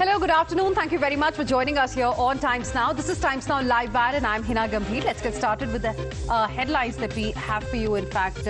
Hello, good afternoon. Thank you very much for joining us here on Times Now. This is Times Now Live Wire and I'm Hina Gambhir. Let's get started with the headlines that we have for you. In fact,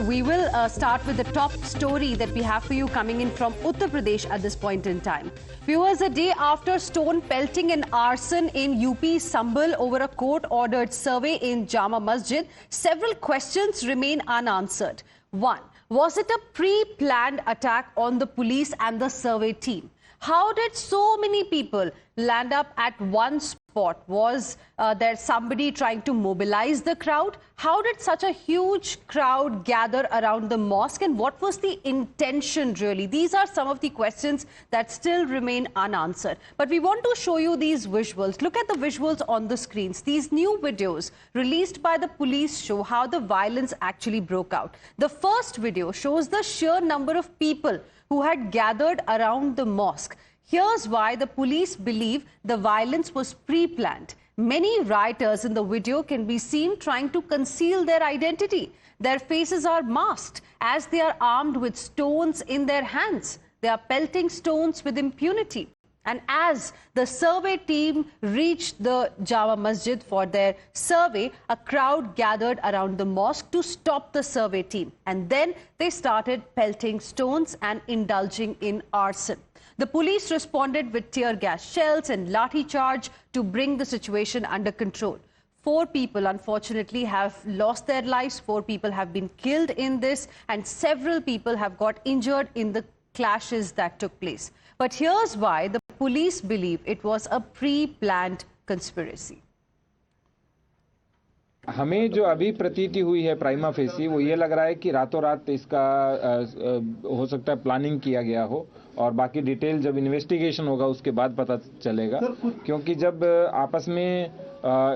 we will start with the top story that we have for you coming in from Uttar Pradesh at this point in time. Viewers, a day after stone pelting and arson in UP Sambhal over a court-ordered survey in Jama Masjid, several questions remain unanswered. One, was it a pre-planned attack on the police and the survey team? How did so many people land up at one spot? Was there somebody trying to mobilize the crowd? How did such a huge crowd gather around the mosque, and what was the intention really? These are some of the questions that still remain unanswered. But we want to show you these visuals. Look at the visuals on the screens. These new videos released by the police show how the violence actually broke out. The first video shows the sheer number of people who had gathered around the mosque. Here's why the police believe the violence was pre-planned. Many rioters in the video can be seen trying to conceal their identity. Their faces are masked as they are armed with stones in their hands. They are pelting stones with impunity. And as the survey team reached the Jama Masjid for their survey, a crowd gathered around the mosque to stop the survey team. And then they started pelting stones and indulging in arson. The police responded with tear gas shells and lathi charge to bring the situation under control. 4 people, unfortunately, have lost their lives. 4 people have been killed in this, and several people have got injured in the clashes that took place. But here's why the police believe it was a pre-planned conspiracy. हमें जो अभी प्रतीति हुई है prima facie वो ये लग रहा है कि रातों रात इसका हो सकता है प्लानिंग किया गया हो, और बाकी डिटेल जब इन्वेस्टिगेशन होगा उसके बाद पता चलेगा। क्योंकि जब आपस में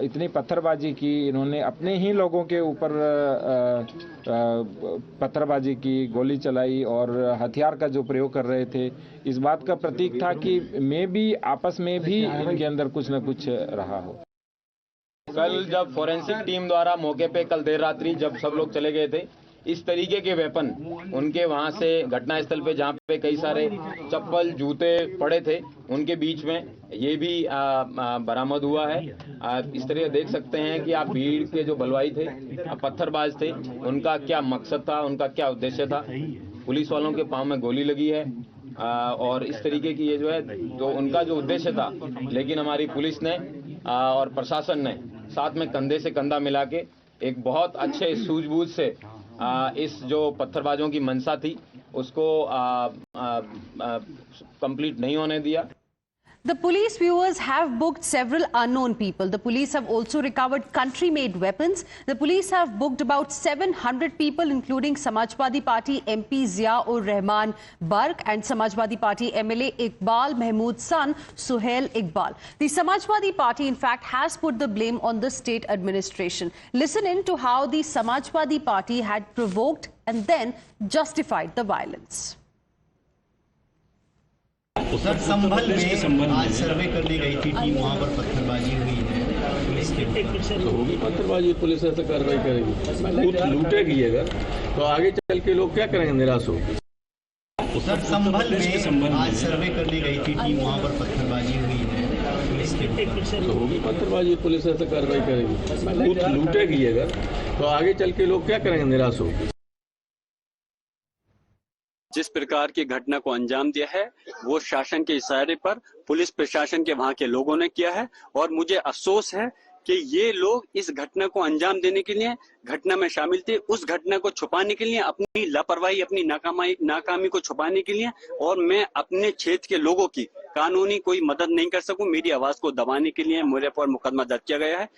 इतनी पत्थरबाजी की, इन्होंने अपने ही लोगों के ऊपर पत्थरबाजी की, गोली चलाई और हथियार का जो प्रयोग कर रहे थे, इस बात का प्रतीक था कि मे भी आपस में भी इनके अंदर कुछ न कुछ रहा हो। कल जब फोरेंसिक टीम द्वारा मौके पे कल देर रात्रि जब सब लोग चले गए थे, इस तरीके के वेपन उनके वहां से घटनास्थल पे जहां पे कई सारे चप्पल जूते पड़े थे उनके बीच में ये भी बरामद हुआ है। इस तरह देख सकते हैं कि आप भीड़ के जो बलवाई थे, पत्थरबाज थे, उनका क्या मकसद था, उनका क्या उद्देश्य था। पुलिस वालों के पांव में गोली लगी है और इस तरीके की ये जो है तो उनका जो उद्देश्य था, लेकिन हमारी पुलिस ने और प्रशासन ने साथ में कंधे से कंधा मिला के एक बहुत अच्छे सूझबूझ से इस जो पत्थरबाजों की मंशा थी उसको कंप्लीट नहीं होने दिया। The police, viewers, have booked several unknown people. The police have also recovered country-made weapons. The police have booked about 700 people, including Samajwadi Party MP Zia-ur Rahman Barq and Samajwadi Party MLA Iqbal Mahmood's son, Suhail Iqbal. The Samajwadi Party, in fact, has put the blame on the state administration. Listen in to how the Samajwadi Party had provoked and then justified the violence. Sir, Sambhal में आज सर्वे करने गई थी team, वहाँ पर पत्थरबाजी हुई है पुलिस के। तो होगी पत्थरबाजी, पुलिस ऐसे कार्रवाई करेगी। लूटेगी अगर तो आगे चल के लोग क्या करेंगे, निराश होगी। सर, संभल में आज सर्वे करने गई थी टीम, वहाँ पर पत्थरबाजी हुई है पुलिस के। तो होगी पत्थरबाजी, पुलिस ऐसे कार्रवाई करेगी। लूटेगी अगर तो आगे चल के लोग क्या करेंगे, निराश होगी। जिस प्रकार की घटना को अंजाम दिया है वो शासन के इशारे पर पुलिस प्रशासन के वहां के लोगों ने किया है, और मुझे अफसोस है कि ये लोग इस घटना को अंजाम देने के लिए घटना में शामिल थे, उस घटना को छुपाने के लिए, अपनी लापरवाही, अपनी नाकामी को छुपाने के लिए, और मैं अपने क्षेत्र के लोगों की कानूनी कोई मदद नहीं कर सकूं, मेरी आवाज को दबाने के लिए मेरे पर मुकदमा दर्ज किया गया है।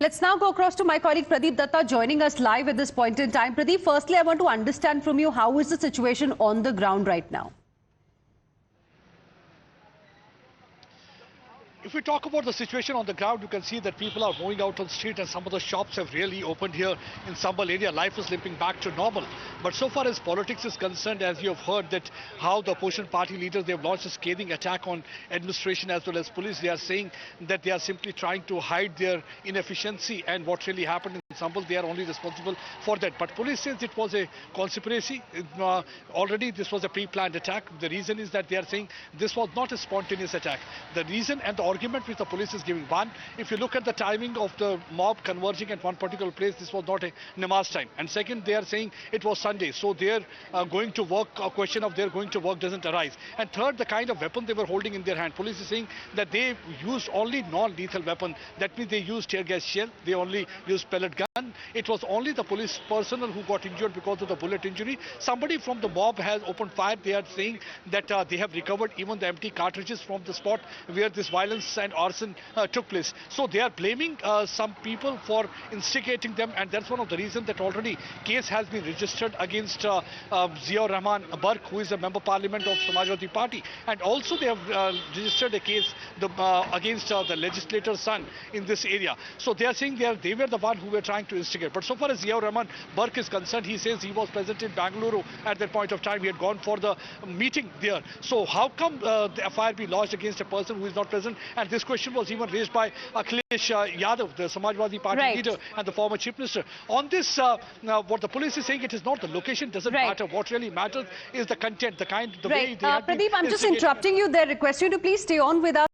Let's now go across to my colleague Pradeep Datta joining us live at this point in time. Pradeep, firstly, I want to understand from you, how is the situation on the ground right now? If we talk about the situation on the ground, you can see that people are moving out on the street and some of the shops have really opened here in Sambhal area. Life is limping back to normal. But so far as politics is concerned, as you have heard that how the opposition party leaders, they have launched a scathing attack on administration as well as police. They are saying that they are simply trying to hide their inefficiency and what really happened in Sambal, they are only responsible for that. But police says it was a conspiracy. Already this was a pre-planned attack. The reason is that they are saying this was not a spontaneous attack. The reason and the argument which the police is giving, one, if you look at the timing of the mob converging at one particular place, this was not a namaz time. And second, they are saying it was Sunday, so they're going to work, a question of their going to work doesn't arise. And third, the kind of weapon they were holding in their hand. Police is saying that they used only non-lethal weapon. That means they used tear gas shell, they only used pellet gun. It was only the police personnel who got injured because of the bullet injury. Somebody from the mob has opened fire. They are saying that they have recovered even the empty cartridges from the spot where this violence and arson took place. So they are blaming some people for instigating them, and that's one of the reasons that already case has been registered against Ziaur Rahman Barq, who is a member parliament of Samajwadi Party, and also they have registered a case against the legislator's son in this area. So they are saying they were the one who were trying to instigate. But so far as Ziaur Rahman Barq is concerned, he says he was present in Bangalore at that point of time. He had gone for the meeting there. So how come the FIR be lodged against a person who is not present? And this question was even raised by Akhilesh Yadav, the Samajwadi Party leader and the former chief minister. On this, what the police is saying, it is not the location, doesn't matter. What really matters is the content, the way they Pradeep, I'm just interrupting you there. Request you to please stay on with us.